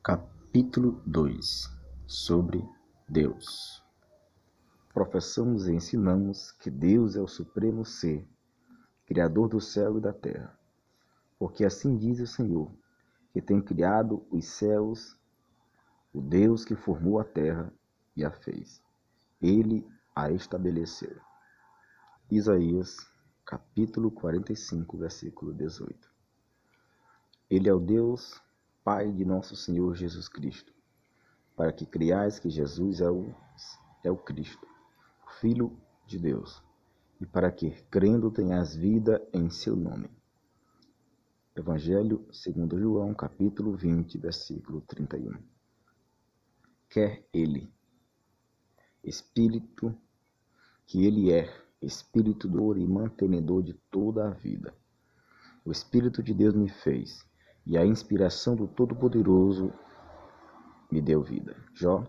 Capítulo 2 Sobre Deus. Professamos e ensinamos que Deus é o supremo ser, Criador do céu e da terra, porque assim diz o Senhor, que tem criado os céus, o Deus que formou a terra e a fez. Ele a estabeleceu. Isaías, capítulo 45, versículo 18. Ele é o Deus, Pai de nosso Senhor Jesus Cristo, para que creiais que Jesus é o Cristo, o Filho de Deus, e para que, crendo, tenhas vida em seu nome. Evangelho segundo João, capítulo 20, versículo 31. Quer ele, Espírito, que ele é, Espírito doador e mantenedor de toda a vida. O Espírito de Deus me fez, e a inspiração do Todo-Poderoso me deu vida. Jó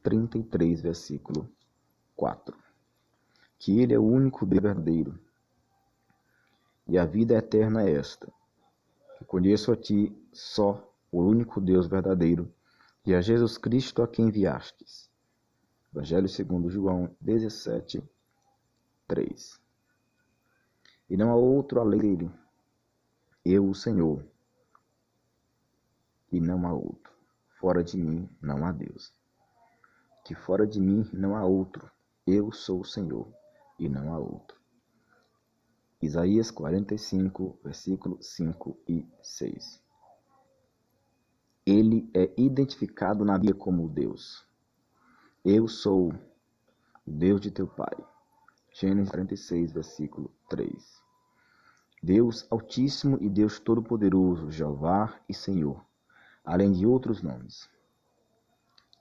33, versículo 4. Que ele é o único Deus verdadeiro, e a vida eterna é esta, que conheço a ti só, o único Deus verdadeiro, e a Jesus Cristo a quem enviastes. Evangelho segundo João 17, 3. E não há outro além dele, eu, o Senhor, e não há outro. Fora de mim não há Deus. Que fora de mim não há outro, eu sou o Senhor, e não há outro. Isaías 45, versículos 5 e 6. Ele é identificado na Bíblia como Deus. Eu sou o Deus de teu pai. Gênesis 46, versículo 3. Deus Altíssimo e Deus Todo-Poderoso, Jeová e Senhor, além de outros nomes.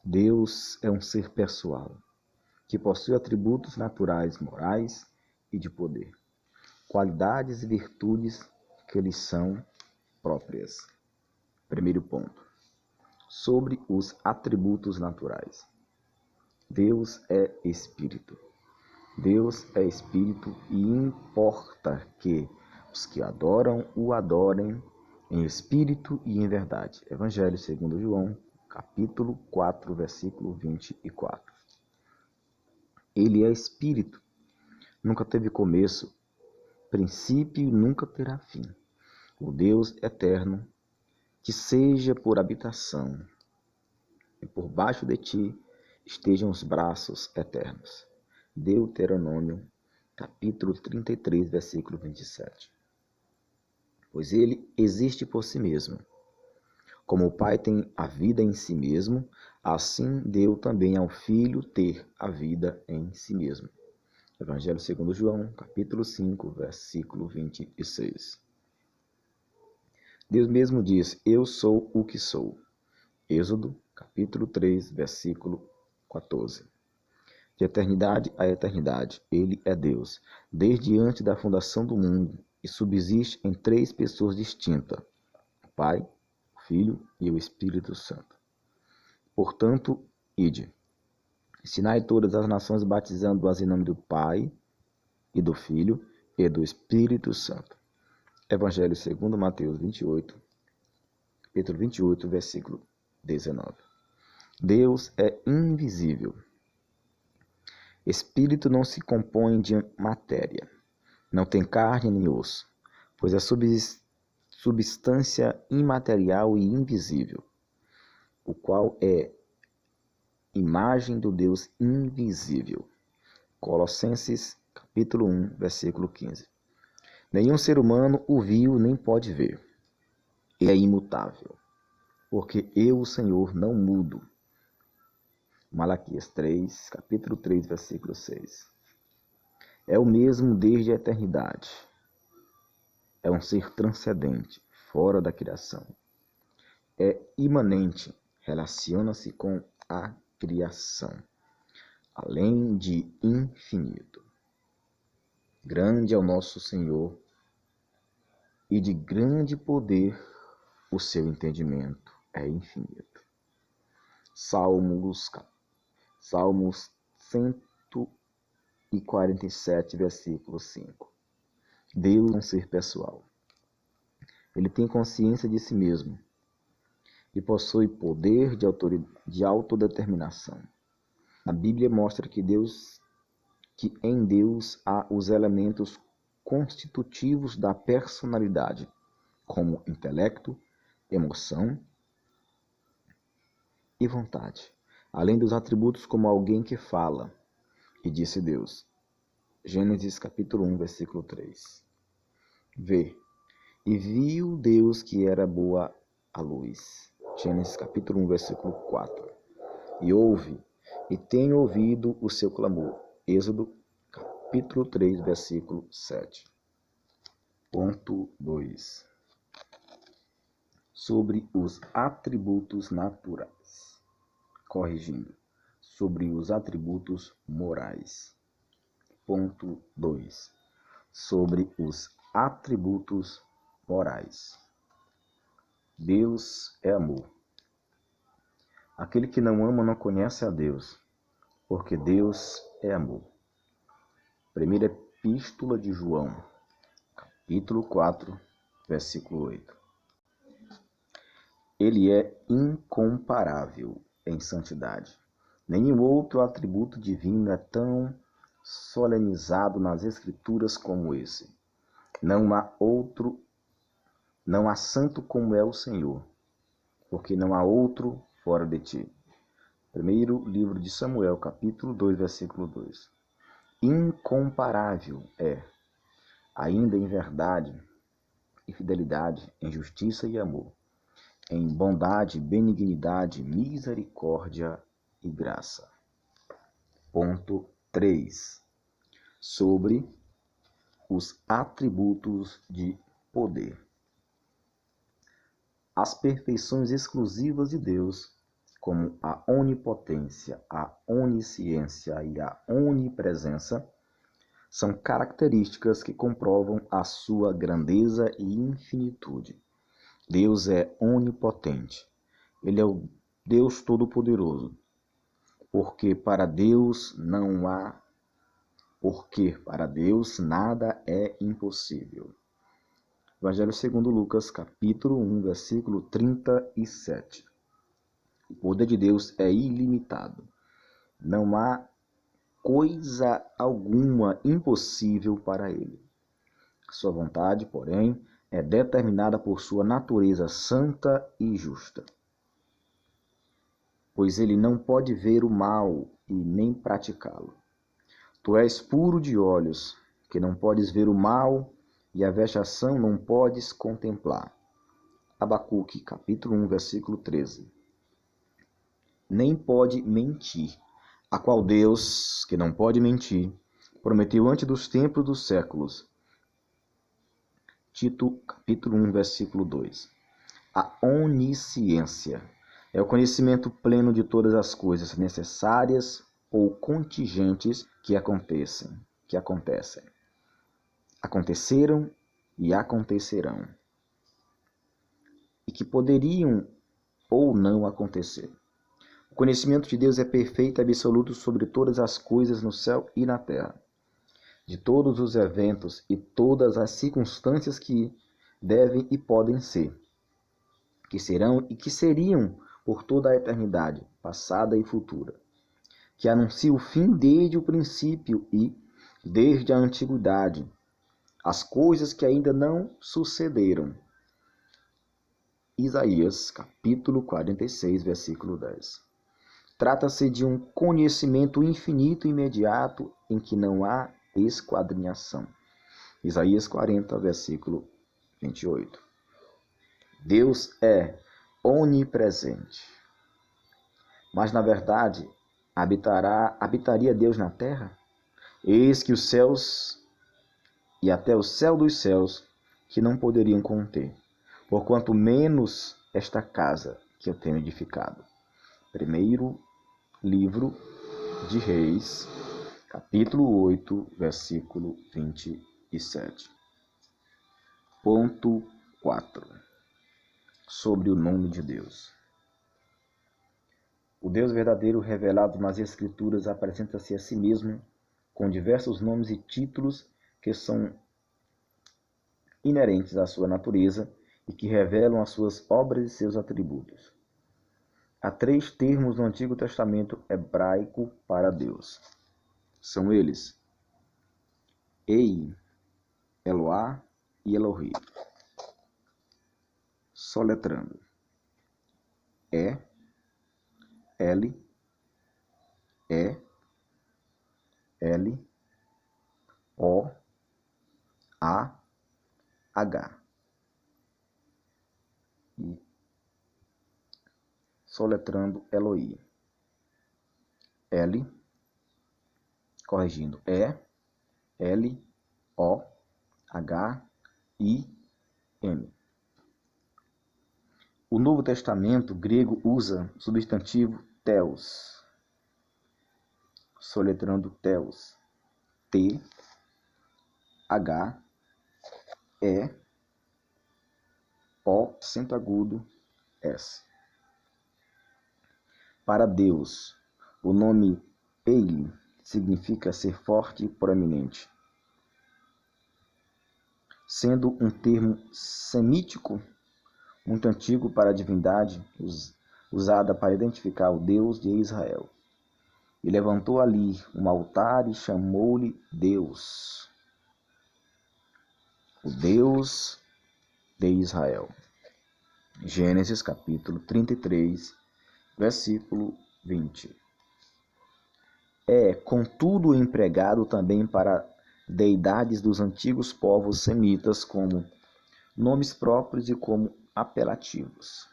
Deus é um ser pessoal, que possui atributos naturais, morais e de poder, qualidades e virtudes que lhes são próprias. Primeiro ponto. Sobre os atributos naturais. Deus é Espírito. Deus é Espírito e importa que os que adoram o adorem em espírito e em verdade. Evangelho segundo João, capítulo 4, versículo 24. Ele é Espírito, nunca teve começo, princípio e nunca terá fim. O Deus eterno, que seja por habitação, e por baixo de ti estejam os braços eternos. Deuteronômio, capítulo 33, versículo 27. Pois ele existe por si mesmo. Como o Pai tem a vida em si mesmo, assim deu também ao Filho ter a vida em si mesmo. Evangelho segundo João, capítulo 5, versículo 26. Deus mesmo diz, eu sou o que sou. Êxodo, capítulo 3, versículo 14. De eternidade a eternidade, ele é Deus, desde antes da fundação do mundo, e subsiste em três pessoas distintas, o Pai, o Filho e o Espírito Santo. Portanto, ide, ensinai todas as nações, batizando-as em nome do Pai, e do Filho, e do Espírito Santo. Evangelho segundo Mateus 28, capítulo 28, versículo 19. Deus é invisível. Espírito não se compõe de matéria, não tem carne nem osso, pois é substância imaterial e invisível, o qual é imagem do Deus invisível. Colossenses, capítulo 1, versículo 15. Nenhum ser humano o viu nem pode ver. Ele é imutável, porque eu, o Senhor, não mudo. Malaquias 3, capítulo 3, versículo 6. É o mesmo desde a eternidade. É um ser transcendente, fora da criação. É imanente, relaciona-se com a criação, além de infinito. Grande é o nosso Senhor e de grande poder o seu entendimento é infinito. Salmos 147, versículo 5. Deus é um ser pessoal. Ele tem consciência de si mesmo. e possui poder de autodeterminação. A Bíblia mostra que em Deus há os elementos constitutivos da personalidade, como intelecto, emoção e vontade, além dos atributos como alguém que fala. E disse Deus. Gênesis capítulo 1, versículo 3. V. E viu Deus que era boa a luz. Gênesis capítulo 1, versículo 4. E ouve, e tenho ouvido o seu clamor. Êxodo capítulo 3, versículo 7. Ponto 2. Sobre os atributos naturais. Corrigindo. Sobre os atributos morais. Ponto 2. Sobre os atributos morais. Deus é amor. Aquele que não ama não conhece a Deus, porque Deus é amor. Primeira Epístola de João, capítulo 4, versículo 8. Ele é incomparável em santidade. Nenhum outro atributo divino é tão solenizado nas Escrituras como esse. Não há santo como é o Senhor, porque não há outro fora de ti. Primeiro livro de Samuel, capítulo 2, versículo 2. Incomparável é, ainda em verdade e fidelidade, em justiça e amor, em bondade, benignidade, misericórdia e graça. Ponto 3. Sobre os atributos de poder. As perfeições exclusivas de Deus, como a onipotência, a onisciência e a onipresença, são características que comprovam a sua grandeza e infinitude. Deus é onipotente. Ele é o Deus Todo-Poderoso. Porque para Deus nada é impossível. Evangelho segundo Lucas, capítulo 1, versículo 37. O poder de Deus é ilimitado. Não há coisa alguma impossível para ele. Sua vontade, porém, é determinada por sua natureza santa e justa. Pois ele não pode ver o mal e nem praticá-lo. Tu és puro de olhos, que não podes ver o mal e a vexação não podes contemplar. Abacuque, capítulo 1, versículo 13. Nem pode mentir, a qual Deus, que não pode mentir, prometeu antes dos tempos dos séculos. Tito, capítulo 1, versículo 2. A onisciência é o conhecimento pleno de todas as coisas necessárias ou contingentes que acontecem, aconteceram e acontecerão, e que poderiam ou não acontecer. O conhecimento de Deus é perfeito e absoluto sobre todas as coisas no céu e na terra, de todos os eventos e todas as circunstâncias que devem e podem ser, que serão e que seriam por toda a eternidade, passada e futura, que anuncia o fim desde o princípio e, desde a antiguidade, as coisas que ainda não sucederam. Isaías, capítulo 46, versículo 10. Trata-se de um conhecimento infinito e imediato em que não há esquadrinhação. Isaías 40, versículo 28. Deus é onipresente. Mas, na verdade, habitaria Deus na terra? Eis que os céus e até o céu dos céus que não poderiam conter, porquanto menos esta casa que eu tenho edificado. Primeiro livro de Reis, capítulo 8, versículo 27. Ponto 4. Sobre o nome de Deus. O Deus verdadeiro revelado nas Escrituras apresenta-se a si mesmo com diversos nomes e títulos que são inerentes à sua natureza e que revelam as suas obras e seus atributos. Há 3 termos no Antigo Testamento hebraico para Deus. São eles: Ei, Eloá e Elohi. Soletrando: E, L, E, L, O, A, H. E soletrando Eloí. L, corrigindo, E, L, O, H, I, M. O Novo Testamento grego usa o substantivo theos, soletrando theos, T, H, E, O, acento agudo, S. Para Deus, o nome El significa ser forte e proeminente, sendo um termo semítico muito antigo para a divindade, usada para identificar o Deus de Israel. E levantou ali um altar e chamou-lhe Deus, o Deus de Israel. Gênesis capítulo 33, versículo 20. É, contudo, empregado também para deidades dos antigos povos semitas como nomes próprios e como apelativos.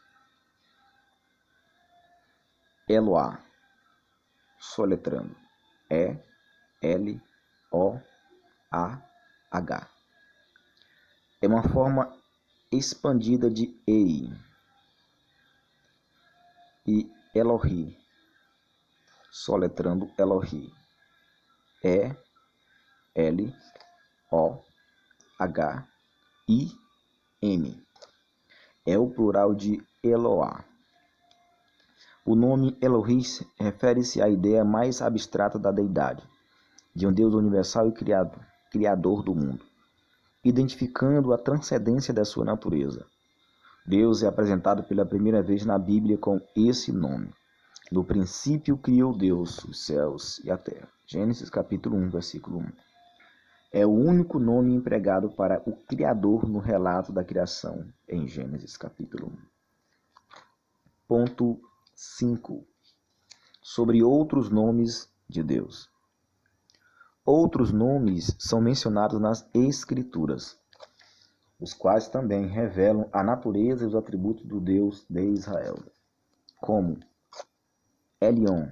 Eloá, soletrando, E, L, O, A, H. É uma forma expandida de Ei. E Elohi, soletrando Elohi, E, L, O, H, I, M. É o plural de Eloá. O nome Elohi refere-se à ideia mais abstrata da deidade, de um Deus universal e criador do mundo, identificando a transcendência da sua natureza. Deus é apresentado pela primeira vez na Bíblia com esse nome. No princípio criou Deus os céus e a terra. Gênesis capítulo 1, versículo 1. É o único nome empregado para o Criador no relato da criação em Gênesis capítulo 1. Ponto 5. Sobre outros nomes de Deus. Outros nomes são mencionados nas Escrituras, os quais também revelam a natureza e os atributos do Deus de Israel, como Elion,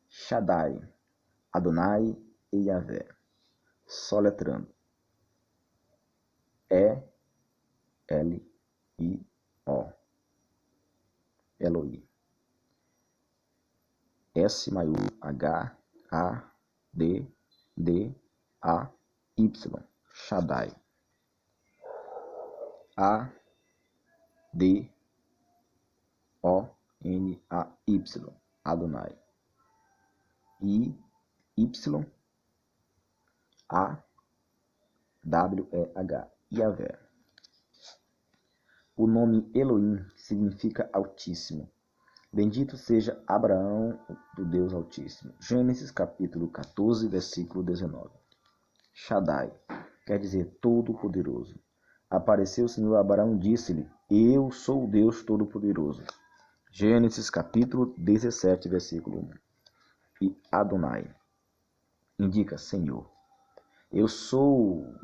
Shaddai, Adonai e Yahvé, soletrando E, L, I, O, Eloí, S maiúsculo, H, A, D, D, A, Y, Shaddai, A, D, O, N, A, Y, Adonai, I, Y, A, W, E, H, Yahvé. O nome Elohim significa Altíssimo. Bendito seja Abraão, do Deus Altíssimo. Gênesis capítulo 14, versículo 19. Shaddai quer dizer Todo-Poderoso. Apareceu o Senhor a Abraão e disse-lhe: Eu sou o Deus Todo-Poderoso. Gênesis capítulo 17, versículo 1. E Adonai indica Senhor. Eu sou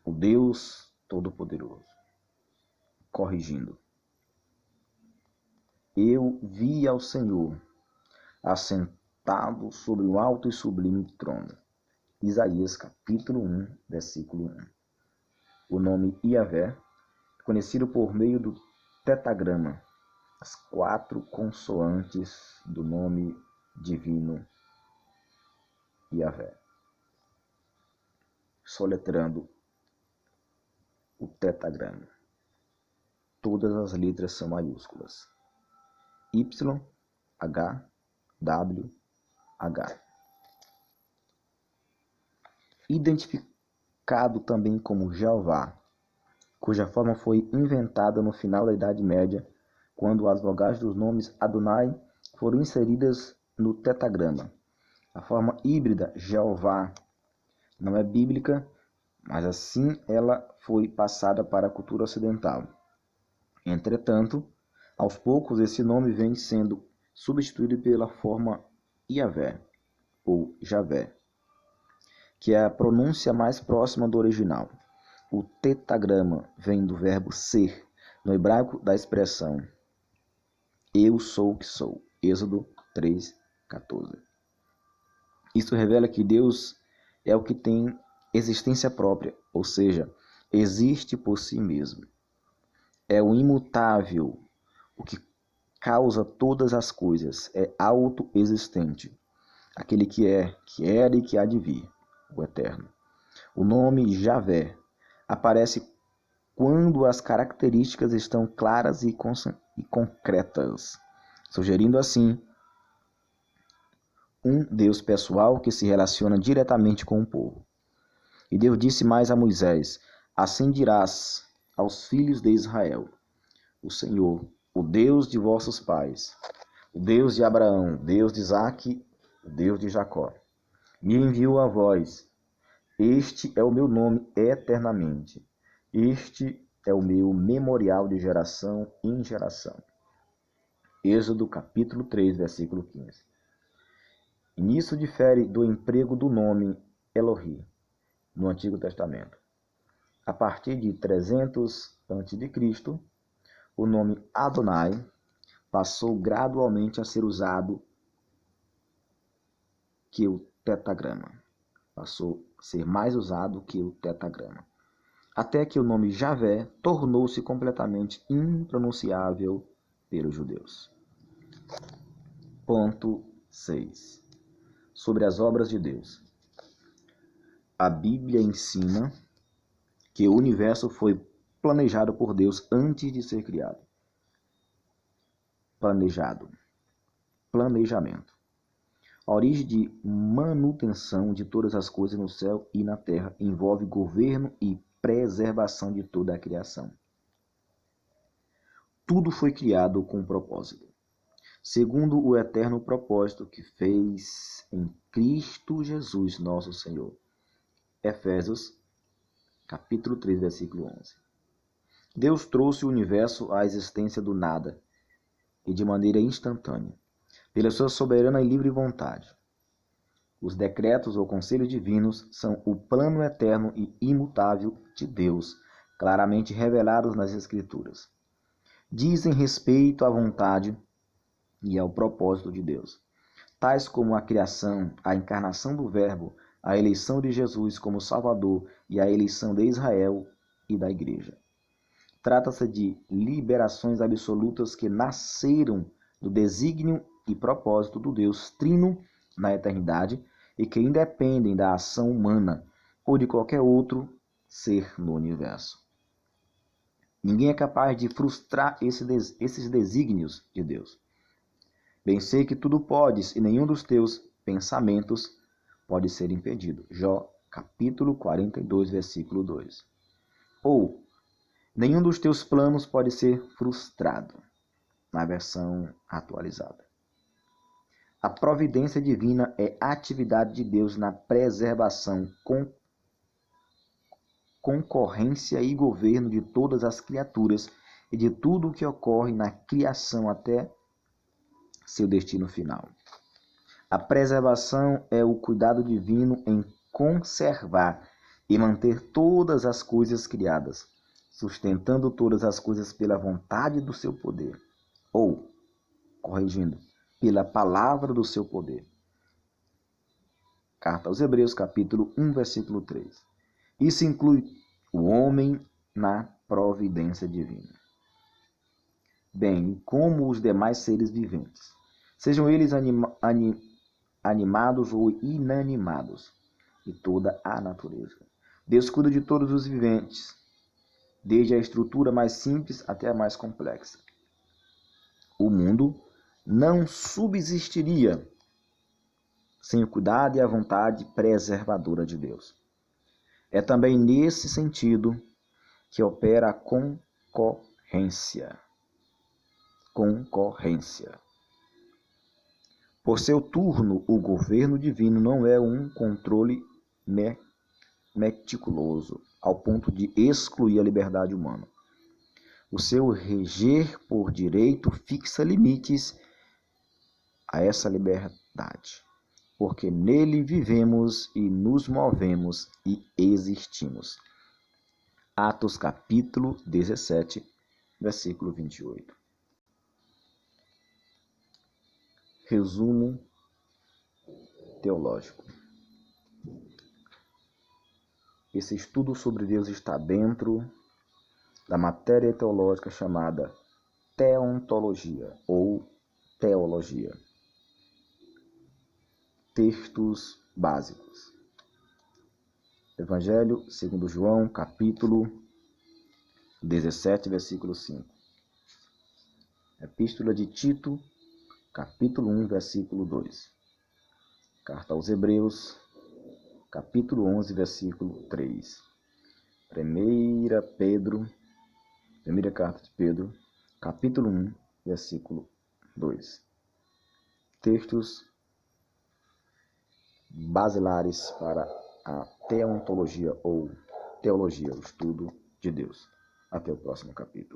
o Deus Todo-Poderoso. Corrigindo. Eu vi ao Senhor assentado sobre o alto e sublime trono. Isaías capítulo 1, versículo 1. O nome Yahvé, conhecido por meio do tetagrama, as 4 consoantes do nome divino Yahvé. Soletrando o tetagrama. Todas as letras são maiúsculas. Y, H, W, H. Identificado também como Jeová, cuja forma foi inventada no final da Idade Média quando as vogais dos nomes Adonai foram inseridas no tetagrama. A forma híbrida Jeová não é bíblica, mas assim ela foi passada para a cultura ocidental. Entretanto, aos poucos esse nome vem sendo substituído pela forma Iavé ou Javé, que é a pronúncia mais próxima do original. O tetagrama vem do verbo ser, no hebraico da expressão eu sou o que sou. Êxodo 3:14. Isso revela que Deus é o que tem existência própria, ou seja, existe por si mesmo. É o imutável, o que causa todas as coisas, é autoexistente, aquele que é, que era e que há de vir, o Eterno. O nome Javé aparece quando as características estão claras e concretas, sugerindo assim um Deus pessoal que se relaciona diretamente com o povo. E Deus disse mais a Moisés: assim dirás aos filhos de Israel: o Senhor, o Deus de vossos pais, o Deus de Abraão, Deus de Isaque, o Deus de Jacó, me enviou a vós. Este é o meu nome eternamente. Este é o meu memorial de geração em geração. Êxodo capítulo 3, versículo 15. E nisso difere do emprego do nome Elohim no Antigo Testamento. A partir de 300 a.C., o nome Adonai passou gradualmente a ser usado que o tetagrama. Passou a ser mais usado que o tetagrama. Até que o nome Javé tornou-se completamente impronunciável pelos judeus. Ponto 6. Sobre as obras de Deus. A Bíblia ensina que o universo foi planejado por Deus antes de ser criado. Planejamento. A origem de manutenção de todas as coisas no céu e na terra envolve governo e preservação de toda a criação. Tudo foi criado com um propósito, segundo o eterno propósito que fez em Cristo Jesus, nosso Senhor. Efésios, capítulo 3, versículo 11. Deus trouxe o universo à existência do nada e de maneira instantânea, pela sua soberana e livre vontade. Os decretos ou conselhos divinos são o plano eterno e imutável de Deus, claramente revelados nas Escrituras. Dizem respeito à vontade e ao propósito de Deus, tais como a criação, a encarnação do Verbo, a eleição de Jesus como Salvador e a eleição de Israel e da Igreja. Trata-se de liberações absolutas que nasceram do desígnio e propósito do Deus Trino na eternidade e que independem da ação humana ou de qualquer outro ser no universo. Ninguém é capaz de frustrar esses desígnios de Deus. Bem sei que tudo podes e nenhum dos teus pensamentos pode ser impedido. Jó, capítulo 42, versículo 2. Ou, nenhum dos teus planos pode ser frustrado, na versão atualizada. A providência divina é a atividade de Deus na preservação, concorrência e governo de todas as criaturas e de tudo o que ocorre na criação até seu destino final. A preservação é o cuidado divino em conservar e manter todas as coisas criadas, sustentando todas as coisas pela vontade do seu poder, ou, corrigindo, pela palavra do seu poder. Carta aos Hebreus, capítulo 1, versículo 3. Isso inclui o homem na providência divina, bem como os demais seres viventes, sejam eles animados ou inanimados, e toda a natureza. Deus cuida de todos os viventes, desde a estrutura mais simples até a mais complexa. O mundo não subsistiria sem o cuidado e a vontade preservadora de Deus. É também nesse sentido que opera a concorrência. concorrência. Por seu turno, o governo divino não é um controle meticuloso, ao ponto de excluir a liberdade humana. O seu reger por direito fixa limites a essa liberdade, porque nele vivemos e nos movemos e existimos. Atos capítulo 17, versículo 28. Resumo teológico. Esse estudo sobre Deus está dentro da matéria teológica chamada teontologia ou teologia. Textos básicos. Evangelho segundo João, capítulo 17, versículo 5. Epístola de Tito, capítulo 1, versículo 2. Carta aos Hebreus, capítulo 11, versículo 3. Primeira carta de Pedro, capítulo 1, versículo 2. Textos basilares para a teontologia ou teologia, o estudo de Deus. Até o próximo capítulo.